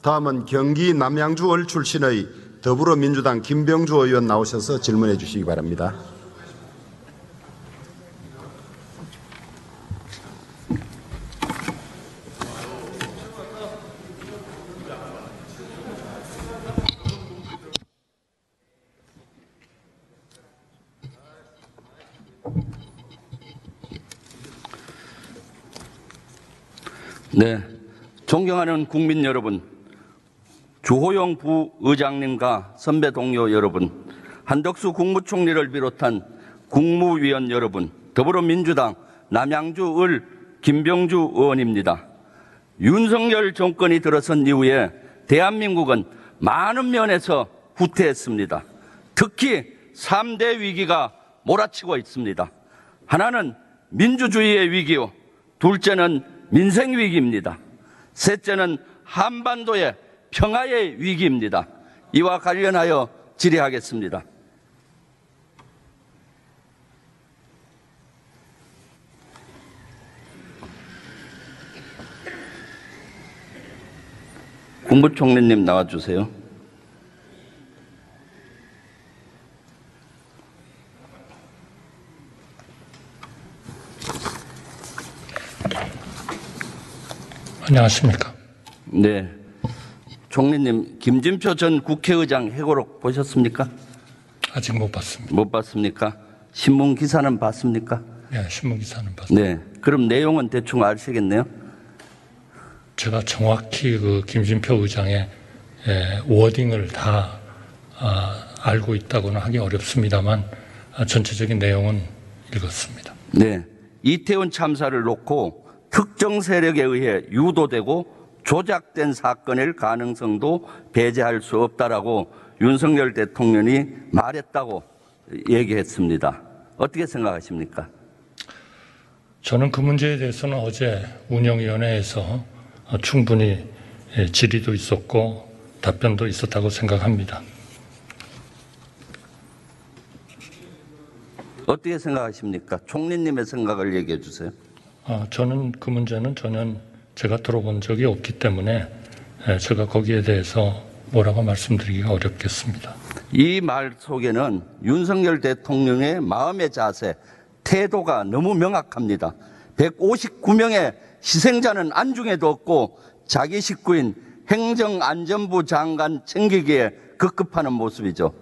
다음은 경기 남양주을 출신의 더불어민주당 김병주 의원 나오셔서 질문해 주시기 바랍니다. 네, 존경하는 국민 여러분, 주호영 부의장님과 선배 동료 여러분, 한덕수 국무총리를 비롯한 국무위원 여러분, 더불어민주당 남양주을 김병주 의원입니다. 윤석열 정권이 들어선 이후에 대한민국은 많은 면에서 후퇴했습니다. 특히 3대 위기가 몰아치고 있습니다. 하나는 민주주의의 위기요, 둘째는 민생 위기입니다. 셋째는 한반도의 평화의 위기입니다. 이와 관련하여 질의하겠습니다. 국무총리님 나와주세요. 안녕하십니까. 네, 총리님, 김진표 전 국회의장 회고록 보셨습니까? 아직 못 봤습니다. 못 봤습니까? 신문 기사는 봤습니까? 네, 신문 기사는 봤습니다. 네, 그럼 내용은 대충 아시겠네요? 제가 정확히 그 김진표 의장의 워딩을 다 알고 있다고는 하기 어렵습니다만 전체적인 내용은 읽었습니다. 네, 이태원 참사를 놓고 특정 세력에 의해 유도되고 조작된 사건일 가능성도 배제할 수 없다라고 윤석열 대통령이 말했다고 얘기했습니다. 어떻게 생각하십니까? 저는 그 문제에 대해서는 어제 운영위원회에서 충분히 질의도 있었고 답변도 있었다고 생각합니다. 어떻게 생각하십니까? 총리님의 생각을 얘기해 주세요. 저는 그 문제는 전혀 제가 들어본 적이 없기 때문에 제가 거기에 대해서 뭐라고 말씀드리기가 어렵겠습니다. 이 말 속에는 윤석열 대통령의 마음의 자세, 태도가 너무 명확합니다. 159명의 희생자는 안중에도 없고 자기 식구인 행정안전부 장관 챙기기에 급급하는 모습이죠.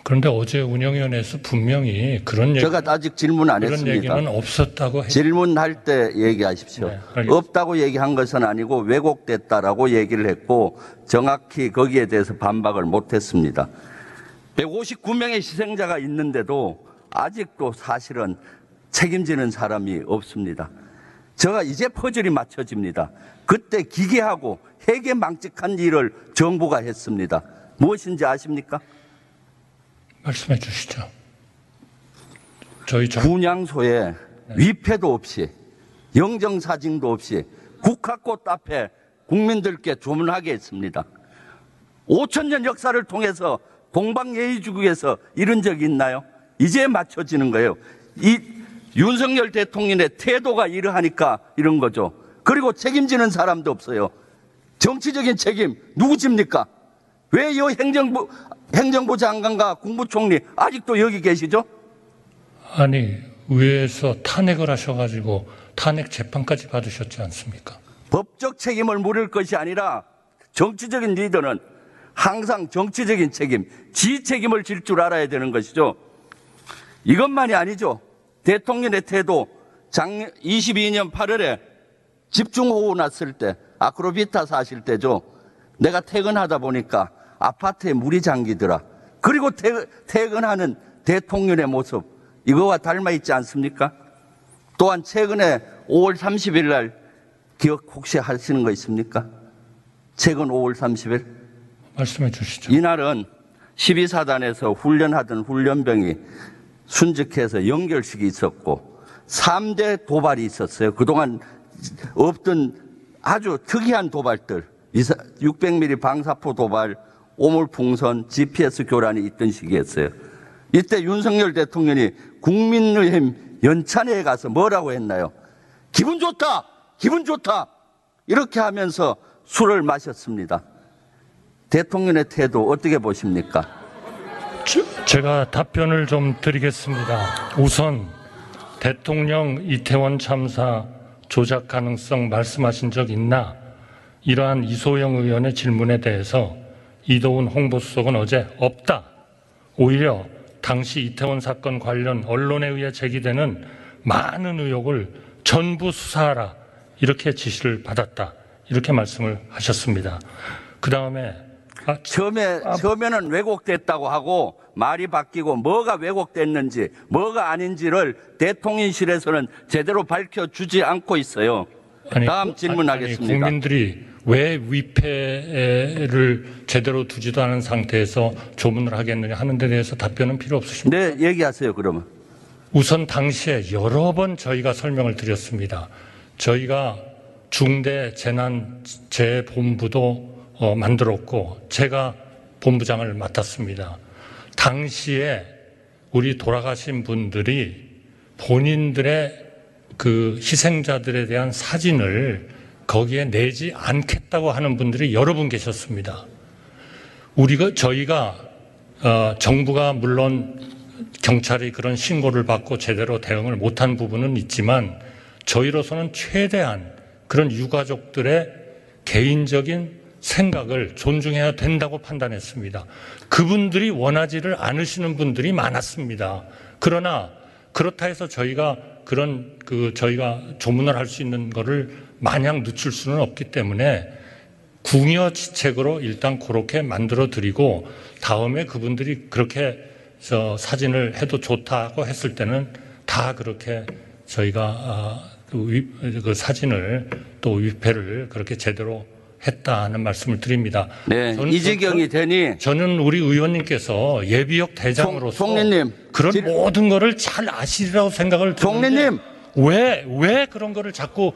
그런데 어제 운영위원회에서 분명히 그런 제가 아직 질문 안 그런 했습니다. 얘기는 없었다고 질문할 때 얘기하십시오. 네, 없다고 얘기한 것은 아니고 왜곡됐다라고 얘기를 했고 정확히 거기에 대해서 반박을 못했습니다. 159명의 희생자가 있는데도 아직도 사실은 책임지는 사람이 없습니다. 제가 이제 퍼즐이 맞춰집니다. 그때 기괴하고 해괴망측한 일을 정부가 했습니다. 무엇인지 아십니까? 말씀해 주시죠. 저희 분향소에 위패도 없이 영정사진도 없이 국화꽃 앞에 국민들께 조문하게 했습니다. 5,000년 역사를 통해서 동방예의주국에서 이런 적이 있나요? 이제 맞춰지는 거예요. 이 윤석열 대통령의 태도가 이러하니까 이런 거죠. 그리고 책임지는 사람도 없어요. 정치적인 책임 누구 집니까? 왜 이 행정부 장관과 국무총리 아직도 여기 계시죠? 아니 의회에서 탄핵을 하셔가지고 탄핵 재판까지 받으셨지 않습니까? 법적 책임을 물을 것이 아니라 정치적인 리더는 항상 정치적인 책임, 지 책임을 질 줄 알아야 되는 것이죠. 이것만이 아니죠. 대통령의 태도, 22년 8월에 집중호우 났을 때, 아크로비타 사실 때죠. 내가 퇴근하다 보니까 아파트에 물이 잠기더라. 그리고 퇴근하는 대통령의 모습, 이거와 닮아 있지 않습니까? 또한 최근에 5월 30일 날 기억 혹시 하시는 거 있습니까? 최근 5월 30일? 말씀해 주시죠. 이날은 12사단에서 훈련하던 훈련병이 순직해서 연결식이 있었고 3대 도발이 있었어요. 그동안 없던 아주 특이한 도발들, 600mm 방사포 도발, 오물풍선, GPS 교란이 있던 시기였어요. 이때 윤석열 대통령이 국민의힘 연찬회에 가서 뭐라고 했나요? 기분 좋다! 기분 좋다! 이렇게 하면서 술을 마셨습니다. 대통령의 태도 어떻게 보십니까? 제가 답변을 좀 드리겠습니다. 우선 대통령 이태원 참사 조작 가능성 말씀하신 적 있나? 이러한 이소영 의원의 질문에 대해서 이도훈 홍보수석은 어제 없다. 오히려 당시 이태원 사건 관련 언론에 의해 제기되는 많은 의혹을 전부 수사하라. 이렇게 지시를 받았다. 이렇게 말씀을 하셨습니다. 그 다음에 처음에는 왜곡됐다고 하고 말이 바뀌고 뭐가 왜곡됐는지 뭐가 아닌지를 대통령실에서는 제대로 밝혀주지 않고 있어요. 다음 질문하겠습니다. 국민들이 왜 위패를 제대로 두지도 않은 상태에서 조문을 하겠느냐 하는 데 대해서 답변은 필요 없으십니까? 네, 얘기하세요. 그러면. 우선 당시에 여러 번 저희가 설명을 드렸습니다. 저희가 중대재난재해본부도 만들었고 제가 본부장을 맡았습니다. 당시에 우리 돌아가신 분들이 본인들의 그 희생자들에 대한 사진을 거기에 내지 않겠다고 하는 분들이 여러 분 계셨습니다. 저희가 정부가 물론 경찰이 그런 신고를 받고 제대로 대응을 못한 부분은 있지만 저희로서는 최대한 그런 유가족들의 개인적인 생각을 존중해야 된다고 판단했습니다. 그분들이 원하지를 않으시는 분들이 많았습니다. 그러나 그렇다 해서 저희가 저희가 조문을 할 수 있는 거를 마냥 늦출 수는 없기 때문에 궁여지책으로 일단 그렇게 만들어 드리고 다음에 그분들이 그렇게 사진을 해도 좋다고 했을 때는 다 그렇게 저희가 그 사진을 또 위패를 그렇게 제대로 했다는 말씀을 드립니다. 네, 이 지경이 되니 저는 우리 의원님께서 예비역 대장으로서 총리님, 그런 모든 거를 잘 아시리라고 생각을 드는데 총리님, 왜 그런 거를 자꾸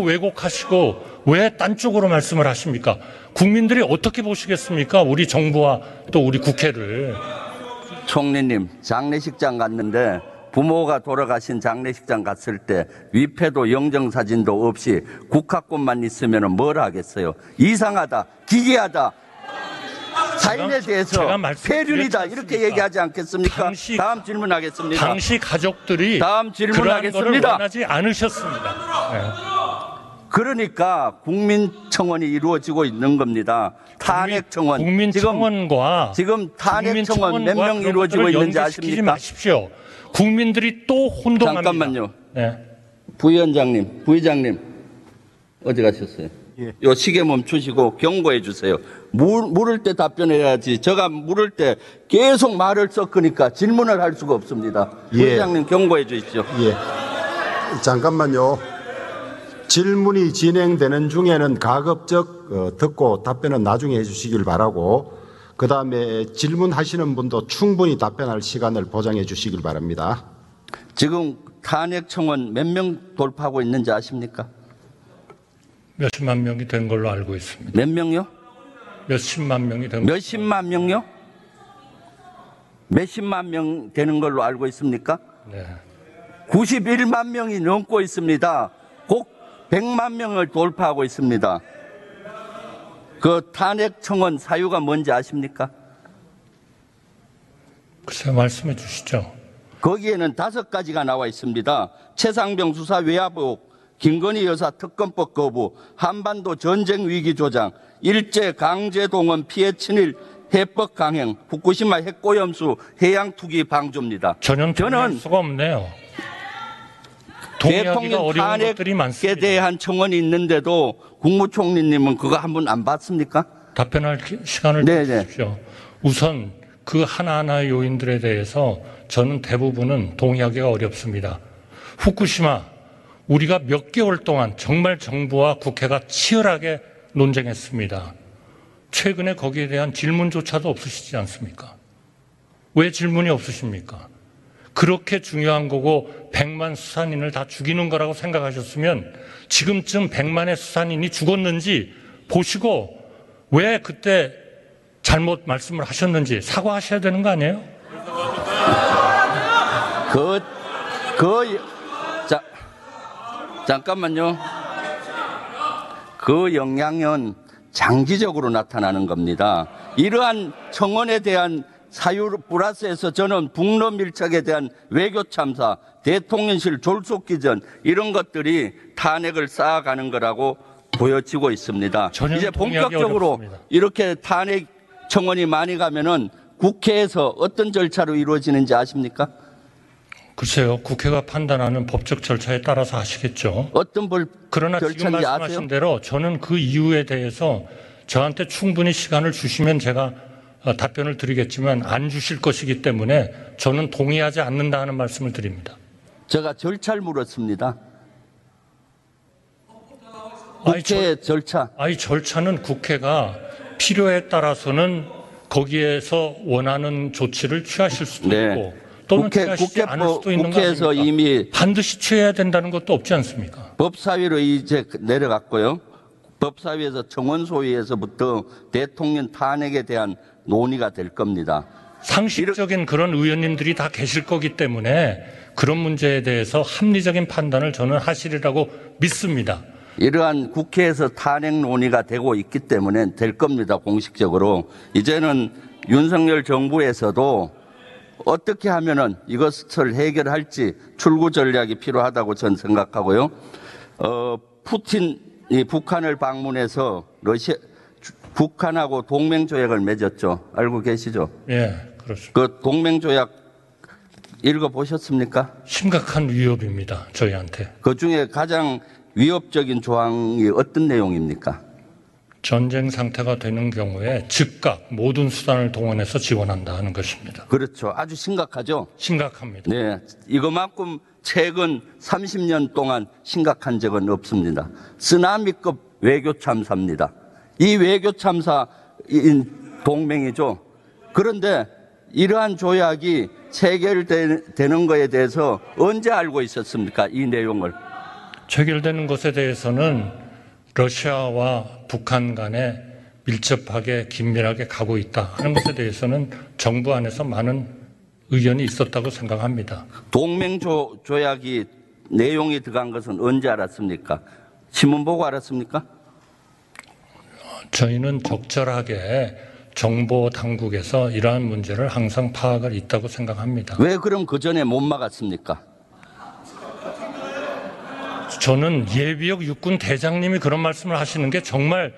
왜곡하시고 왜 딴 쪽으로 말씀을 하십니까? 국민들이 어떻게 보시겠습니까? 우리 정부와 또 우리 국회를. 총리님, 장례식장 갔는데 부모가 돌아가신 장례식장 갔을 때 위패도 영정사진도 없이 국화꽃만 있으면 뭘 하겠어요? 이상하다, 기괴하다, 사인에 대해서 폐륜이다 이렇게 얘기하지 않겠습니까? 다음 질문하겠습니다. 당시 가족들이 다음 질문하겠습니다. 그러한 것을 원하지 않으셨습니다. 네. 그러니까 국민청원이 이루어지고 있는 겁니다. 탄핵청원. 국민청원과 지금 탄핵청원 몇 명 이루어지고 있는지 아십니까? 마십시오. 국민들이 또 혼동합니다. 잠깐만요. 네. 부의장님 어디 가셨어요? 예. 요 시계 멈추시고 경고해 주세요. 물을 때 답변해야지. 제가 물을 때 계속 말을 섞으니까 질문을 할 수가 없습니다. 예. 부의장님 경고해 주십시오. 예. 잠깐만요. 질문이 진행되는 중에는 가급적 듣고 답변은 나중에 해주시길 바라고 그 다음에 질문하시는 분도 충분히 답변할 시간을 보장해 주시길 바랍니다. 지금 탄핵청원 몇 명 돌파하고 있는지 아십니까? 몇십만 명이 된 걸로 알고 있습니다. 몇 명요? 몇십만 명이 된 몇십만 명요? 몇십만 명 되는 걸로 알고 있습니까? 네. 91만 명이 넘고 있습니다. 곧 100만 명을 돌파하고 있습니다. 그 탄핵청원 사유가 뭔지 아십니까? 글쎄 말씀해 주시죠. 거기에는 5가지가 나와 있습니다. 최상병 수사 외압의혹, 김건희 여사 특검법 거부, 한반도 전쟁 위기 조장, 일제 강제 동원 피해 친일 해법 강행, 후쿠시마 핵오염수 해양 투기 방조입니다. 저는 수가 없네요. 동의하기가 대통령 어려운 것들이 탄핵에 많습니다. 대한 청원이 있는데도 국무총리님은 그거 한번 안 봤습니까? 답변할 시간을 주십시오. 우선 그 하나하나의 요인들에 대해서 저는 대부분은 동의하기가 어렵습니다. 후쿠시마 우리가 몇 개월 동안 정말 정부와 국회가 치열하게 논쟁했습니다. 최근에 거기에 대한 질문조차도 없으시지 않습니까? 왜 질문이 없으십니까? 그렇게 중요한 거고 100만 수산인을 다 죽이는 거라고 생각하셨으면 지금쯤 100만의 수산인이 죽었는지 보시고 왜 그때 잘못 말씀을 하셨는지 사과하셔야 되는 거 아니에요? 잠깐만요. 그 영향은 장기적으로 나타나는 겁니다. 이러한 청원에 대한 사유 플러스에서 저는 북러 밀착에 대한 외교 참사, 대통령실 졸속기전 이런 것들이 탄핵을 쌓아가는 거라고 보여지고 있습니다. 전혀 이제 동의하기 본격적으로 어렵습니다. 이렇게 탄핵 청원이 많이 가면은 국회에서 어떤 절차로 이루어지는지 아십니까? 글쎄요, 국회가 판단하는 법적 절차에 따라서 하시겠죠. 어떤 그러나 지금 절차인지 말씀하신 아세요? 대로 저는 그 이유에 대해서 저한테 충분히 시간을 주시면 제가 답변을 드리겠지만 안 주실 것이기 때문에 저는 동의하지 않는다 하는 말씀을 드립니다. 제가 절차를 물었습니다. 아니, 국회 절차. 절차는 국회가 필요에 따라서는 거기에서 원하는 조치를 취하실 수도 네. 있고 또는 취하시지 않을 수도 있는 거 국회에서 아닙니까? 이미 반드시 취해야 된다는 것도 없지 않습니까? 법사위로 이제 내려갔고요. 법사위에서 청원소위에서부터 대통령 탄핵에 대한 논의가 될 겁니다. 상식적인 그런 의원님들이 다 계실 거기 때문에 그런 문제에 대해서 합리적인 판단을 저는 하시리라고 믿습니다. 이러한 국회에서 탄핵 논의가 되고 있기 때문에 될 겁니다. 공식적으로. 이제는 윤석열 정부에서도 어떻게 하면은 이것을 해결할지 출구 전략이 필요하다고 저는 생각하고요. 푸틴이 북한을 방문해서 북한하고 동맹 조약을 맺었죠. 알고 계시죠? 예, 그렇습니다. 그 동맹 조약 읽어보셨습니까? 심각한 위협입니다. 저희한테. 그 중에 가장 위협적인 조항이 어떤 내용입니까? 전쟁 상태가 되는 경우에 즉각 모든 수단을 동원해서 지원한다 하는 것입니다. 그렇죠. 아주 심각하죠. 심각합니다. 네, 이거만큼 최근 30년 동안 심각한 적은 없습니다. 쓰나미급 외교 참사입니다. 이 외교 참사인 동맹이죠. 그런데 이러한 조약이 체결되는 것에 대해서 언제 알고 있었습니까? 이 내용을. 체결되는 것에 대해서는 러시아와 북한 간에 밀접하게 긴밀하게 가고 있다 하는 것에 대해서는 정부 안에서 많은 의견이 있었다고 생각합니다. 동맹 조약이 내용이 들어간 것은 언제 알았습니까? 신문 보고 알았습니까? 저희는 적절하게 정보 당국에서 이러한 문제를 항상 파악을 있다고 생각합니다. 왜 그럼 그 전에 못 막았습니까? 저는 예비역 육군 대장님이 그런 말씀을 하시는 게 정말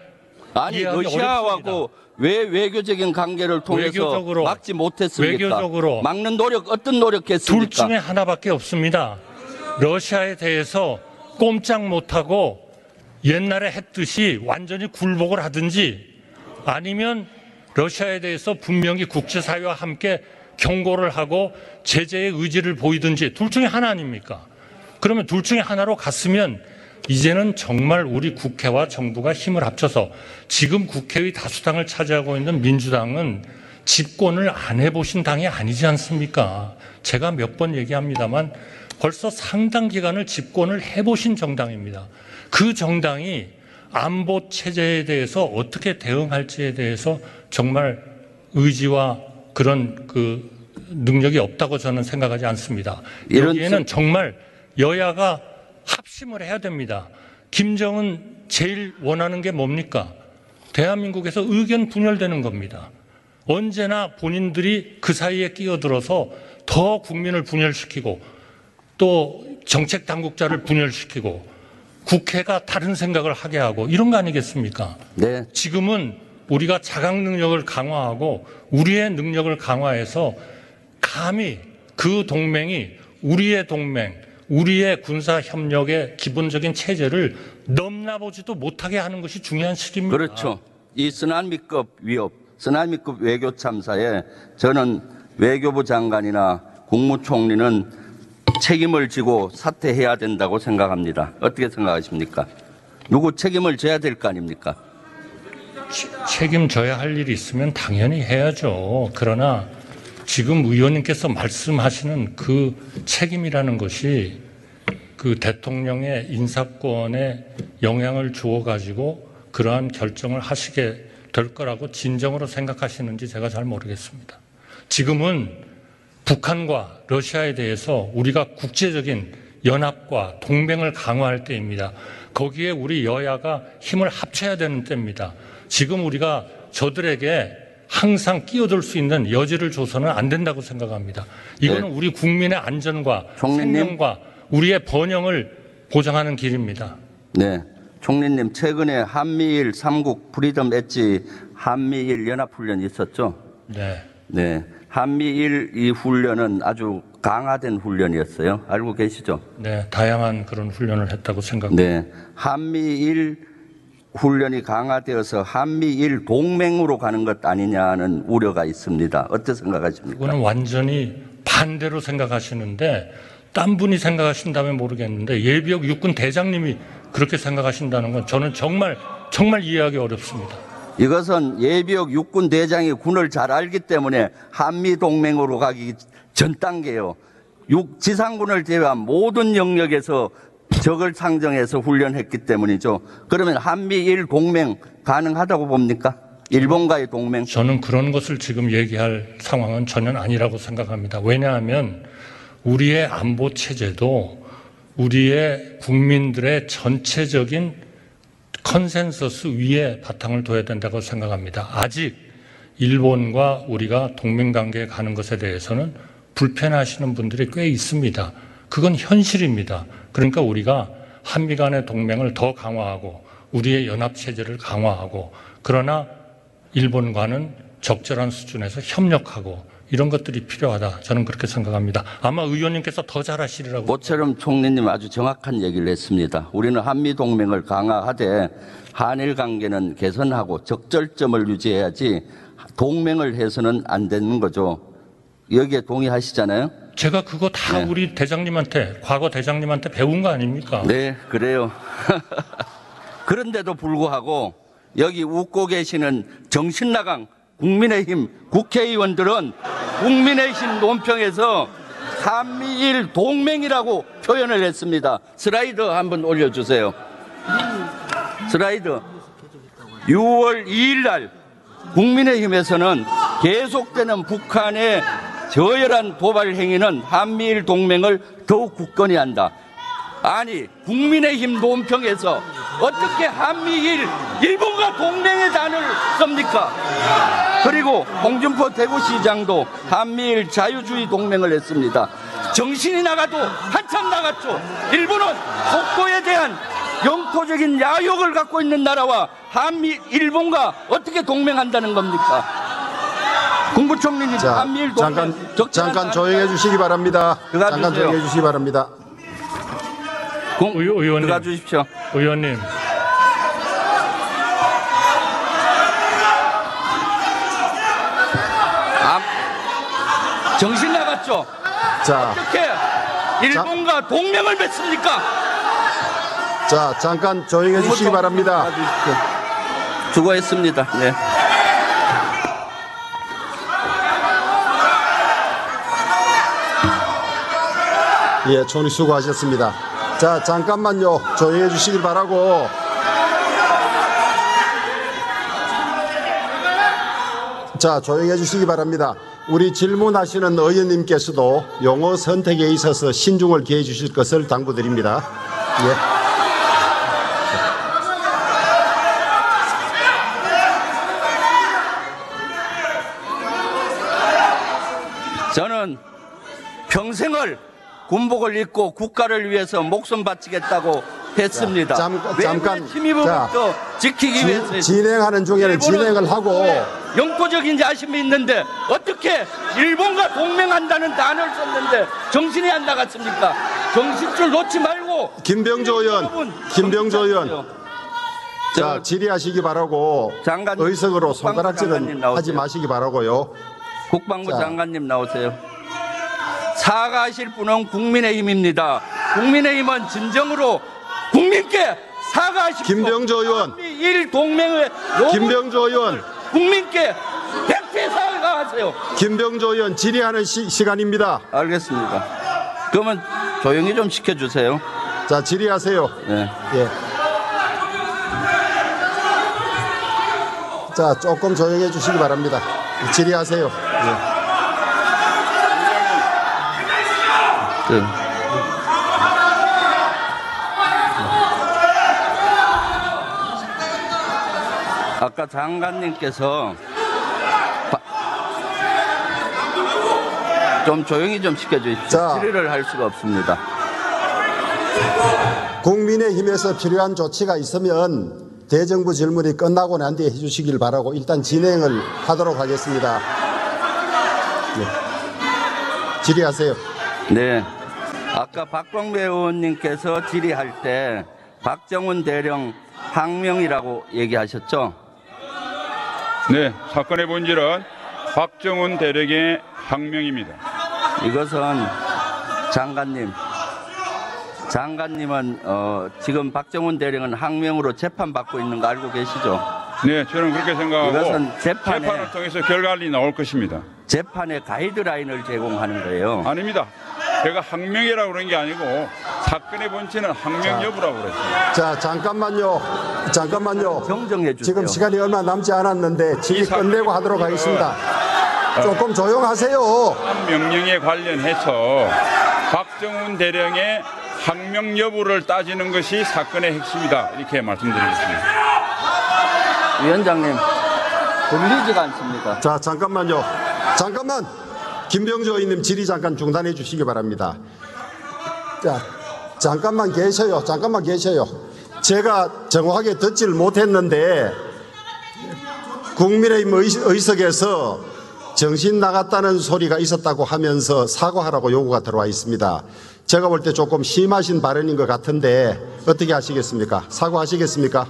아니 이해하기 러시아하고 왜 외교적인 관계를 통해서 외교적으로, 막지 못했습니까? 외교적으로 막는 노력 어떤 노력했습니까? 둘 중에 하나밖에 없습니다. 러시아에 대해서 꼼짝 못하고 옛날에 했듯이 완전히 굴복을 하든지 아니면 러시아에 대해서 분명히 국제사회와 함께 경고를 하고 제재의 의지를 보이든지 둘 중에 하나 아닙니까? 그러면 둘 중에 하나로 갔으면 이제는 정말 우리 국회와 정부가 힘을 합쳐서 지금 국회의 다수당을 차지하고 있는 민주당은 집권을 안 해보신 당이 아니지 않습니까? 제가 몇 번 얘기합니다만 벌써 상당 기간을 집권을 해보신 정당입니다. 그 정당이 안보 체제에 대해서 어떻게 대응할지에 대해서 정말 의지와 그런 그 능력이 없다고 저는 생각하지 않습니다. 여기에는 정말 여야가 합심을 해야 됩니다. 김정은 제일 원하는 게 뭡니까? 대한민국에서 의견 분열되는 겁니다. 언제나 본인들이 그 사이에 끼어들어서 더 국민을 분열시키고 또 정책 당국자를 분열시키고 국회가 다른 생각을 하게 하고 이런 거 아니겠습니까? 네. 지금은 우리가 자각 능력을 강화하고 우리의 능력을 강화해서 감히 그 동맹이 우리의 동맹, 우리의 군사 협력의 기본적인 체제를 넘나보지도 못하게 하는 것이 중요한 시기입니다. 그렇죠. 이 쓰나미급 위협, 쓰나미급 외교 참사에 저는 외교부 장관이나 국무총리는 책임을 지고 사퇴해야 된다고 생각합니다. 어떻게 생각하십니까? 누구 책임을 져야 될 거 아닙니까? 책임져야 할 일이 있으면 당연히 해야죠. 그러나 지금 의원님께서 말씀하시는 그 책임이라는 것이 그 대통령의 인사권에 영향을 주어 가지고 그러한 결정을 하시게 될 거라고 진정으로 생각하시는지 제가 잘 모르겠습니다. 지금은 북한과 러시아에 대해서 우리가 국제적인 연합과 동맹을 강화할 때입니다. 거기에 우리 여야가 힘을 합쳐야 되는 때입니다. 지금 우리가 저들에게 항상 끼어들 수 있는 여지를 줘서는 안 된다고 생각합니다. 이거는 우리 국민의 안전과 총리님. 생명과 우리의 번영을 보장하는 길입니다. 네. 총리님, 최근에 한미일 3국 프리덤 엣지 한미일 연합훈련이 있었죠? 네. 네. 한미일 이 훈련은 아주 강화된 훈련이었어요. 알고 계시죠? 네, 다양한 그런 훈련을 했다고 생각합니다. 네. 한미일 훈련이 강화되어서 한미일 동맹으로 가는 것 아니냐는 우려가 있습니다. 어떻게 생각하십니까? 그거는 완전히 반대로 생각하시는데 딴 분이 생각하신다면 모르겠는데 예비역 육군 대장님이 그렇게 생각하신다는 건 저는 정말 이해하기 어렵습니다. 이것은 예비역 육군 대장이 군을 잘 알기 때문에 한미 동맹으로 가기 전 단계요. 지상군을 제외한 모든 영역에서 적을 상정해서 훈련했기 때문이죠. 그러면 한미일 동맹 가능하다고 봅니까? 일본과의 동맹? 저는 그런 것을 지금 얘기할 상황은 전혀 아니라고 생각합니다. 왜냐하면 우리의 안보 체제도 우리의 국민들의 전체적인 컨센서스 위에 바탕을 둬야 된다고 생각합니다. 아직 일본과 우리가 동맹 관계에 가는 것에 대해서는 불편하시는 분들이 꽤 있습니다. 그건 현실입니다. 그러니까 우리가 한미 간의 동맹을 더 강화하고 우리의 연합체제를 강화하고 그러나 일본과는 적절한 수준에서 협력하고 이런 것들이 필요하다. 저는 그렇게 생각합니다. 아마 의원님께서 더 잘하시리라고. 모처럼 총리님 아주 정확한 얘기를 했습니다. 우리는 한미 동맹을 강화하되 한일 관계는 개선하고 적절점을 유지해야지 동맹을 해서는 안 되는 거죠. 여기에 동의하시잖아요? 제가 그거 다 우리 대장님한테 과거 대장님한테 배운 거 아닙니까? 네, 그래요. 그런데도 불구하고 여기 웃고 계시는 정신나간 국민의힘 국회의원들은 국민의힘 논평에서 한미일 동맹이라고 표현을 했습니다. 슬라이드 한번 올려주세요. 슬라이드. 6월 2일 날 국민의힘에서는 계속되는 북한의 저열한 도발 행위는 한미일 동맹을 더욱 굳건히 한다. 아니, 국민의힘 논평에서 어떻게 한미일 일본과 동맹의 단어를 씁니까? 그리고 홍준표 대구시장도 한미일 자유주의 동맹을 했습니다. 정신이 나가도 한참 나갔죠. 일본은 속도에 대한 영토적인 야욕을 갖고 있는 나라와 일본과 어떻게 동맹한다는 겁니까? 국무총리님, 자, 한미일 동맹 잠깐 조용해 주시기 바랍니다. 잠깐 조용해 주시기 바랍니다. 의원님. 들어가 주십시오. 의원님. 정신 나갔죠? 자, 어떻게 일본과 동맹을 맺습니까? 자, 잠깐 조용해 주시기 바랍니다. 수고했습니다. 네. 예, 총리 수고하셨습니다. 자, 잠깐만요. 조용해 주시길 바라고. 자, 조용해 주시기 바랍니다. 우리 질문하시는 의원님께서도 용어 선택에 있어서 신중을 기해 주실 것을 당부드립니다. 예. 저는 평생을 군복을 입고 국가를 위해서 목숨 바치겠다고 했습니다. 잠깐, 힘입어부터 지키기 위해서 진행하는 중에는 진행을 하고 영토적인 야심이 있는데 어떻게 일본과 동맹한다는 단어를 썼는데 정신이 안 나갔습니까? 정신줄 놓지 말고. 김병조 의원, 자, 질의하시기 바라고 의석으로 손가락질은 하지 마시기 바라고요. 국방부 장관님 나오세요. 사과하실 분은 국민의힘입니다. 국민의힘은 진정으로 국민께 사과하십시오. 김병조 의원, 한미일 동맹의 김병조 의원, 국민께 백세 사과하세요. 김병조 의원 질의하는 시간입니다. 알겠습니다. 그러면 조용히 좀 시켜주세요. 자, 질의하세요. 네. 예. 자, 조금 조용해 주시기 바랍니다. 질의하세요. 예. 아까 장관님께서 좀 조용히 좀 시켜주십시오. 자. 질의를 할 수가 없습니다. 국민의힘에서 필요한 조치가 있으면 대정부 질문이 끝나고 난 뒤에 해주시길 바라고 일단 진행을 하도록 하겠습니다. 네. 질의하세요. 네. 아까 박광배 의원님께서 질의할 때 박정훈 대령 항명이라고 얘기하셨죠? 네, 사건의 본질은 박정훈 대령의 항명입니다. 이것은 장관님은 지금 박정훈 대령은 항명으로 재판받고 있는 거 알고 계시죠? 네, 저는 그렇게 생각하고 이것은 재판을 통해서 결과가 나올 것입니다. 재판의 가이드라인을 제공하는 거예요. 아닙니다. 제가 항명이라고 그런 게 아니고 사건의 본질은 항명 여부라고 그랬어요. 자, 잠깐만요. 정정해 주세요. 지금 시간이 얼마 남지 않았는데 질의 끝내고 하도록 하겠습니다. 조금 조용하세요. 명령에 관련해서 박정훈 대령의 항명 여부를 따지는 것이 사건의 핵심이다. 이렇게 말씀드리겠습니다. 위원장님, 들리지가 않습니다. 자, 잠깐만요. 잠깐만. 김병조 의원님 질의 잠깐 중단해 주시기 바랍니다. 자, 잠깐만 계셔요. 제가 정확하게 듣지를 못했는데 국민의힘 의석에서 정신 나갔다는 소리가 있었다고 하면서 사과하라고 요구가 들어와 있습니다. 제가 볼 때 조금 심하신 발언인 것 같은데 어떻게 하시겠습니까? 사과하시겠습니까?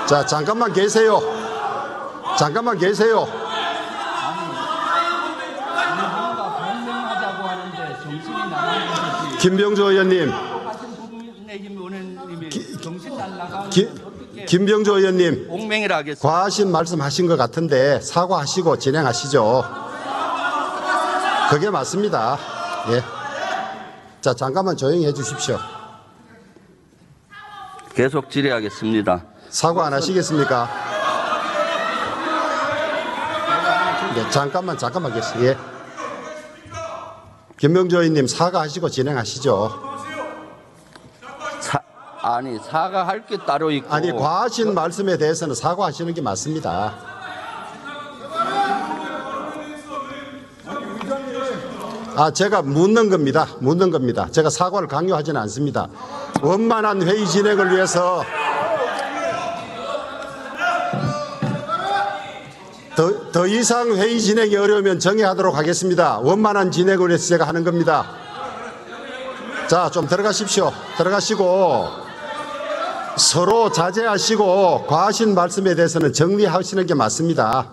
자, 잠깐만 계세요. 김병조 의원님. 김병조 의원님. 공명이라 하겠습니다. 과하신 말씀하신 것 같은데 사과하시고 진행하시죠. 그게 맞습니다. 예. 자, 잠깐만 조용히 해 주십시오. 계속 질의하겠습니다. 사과 안 하시겠습니까? 네, 잠깐만 계세요. 예. 김병조 의원님 사과하시고 진행하시죠. 사과할 게 따로 있고. 아니, 과하신 말씀에 대해서는 사과하시는 게 맞습니다. 제가 묻는 겁니다. 제가 사과를 강요하지는 않습니다. 원만한 회의 진행을 위해서 더 이상 회의 진행이 어려우면 정의하도록 하겠습니다. 원만한 진행을 위해서 제가 하는 겁니다. 자, 좀 들어가십시오. 들어가시고 서로 자제하시고 과하신 말씀에 대해서는 정리하시는 게 맞습니다.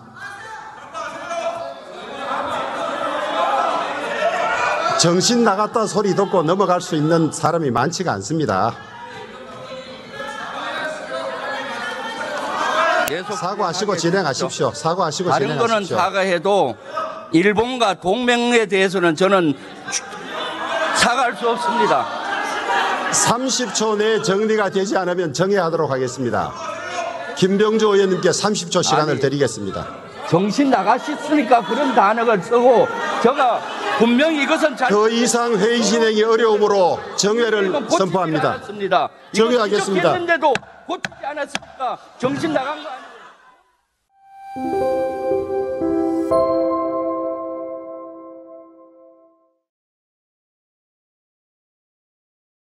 정신 나갔다 소리 듣고 넘어갈 수 있는 사람이 많지가 않습니다. 사과하시고 진행하십시오. 다른 거는 사과해도 일본과 동맹에 대해서는 저는 사과할 수 없습니다. 30초 내에 정리가 되지 않으면 정의하도록 하겠습니다. 김병조 의원님께 30초 시간을 드리겠습니다. 정신 나가셨으니까 그런 단어를 쓰고 제가 분명히 이것은 더 이상 회의 진행이 어려움으로 정회를 선포합니다. 정회하겠습니다. 했는데도 고치지 않았으니까 정신 나간 거 아니에요?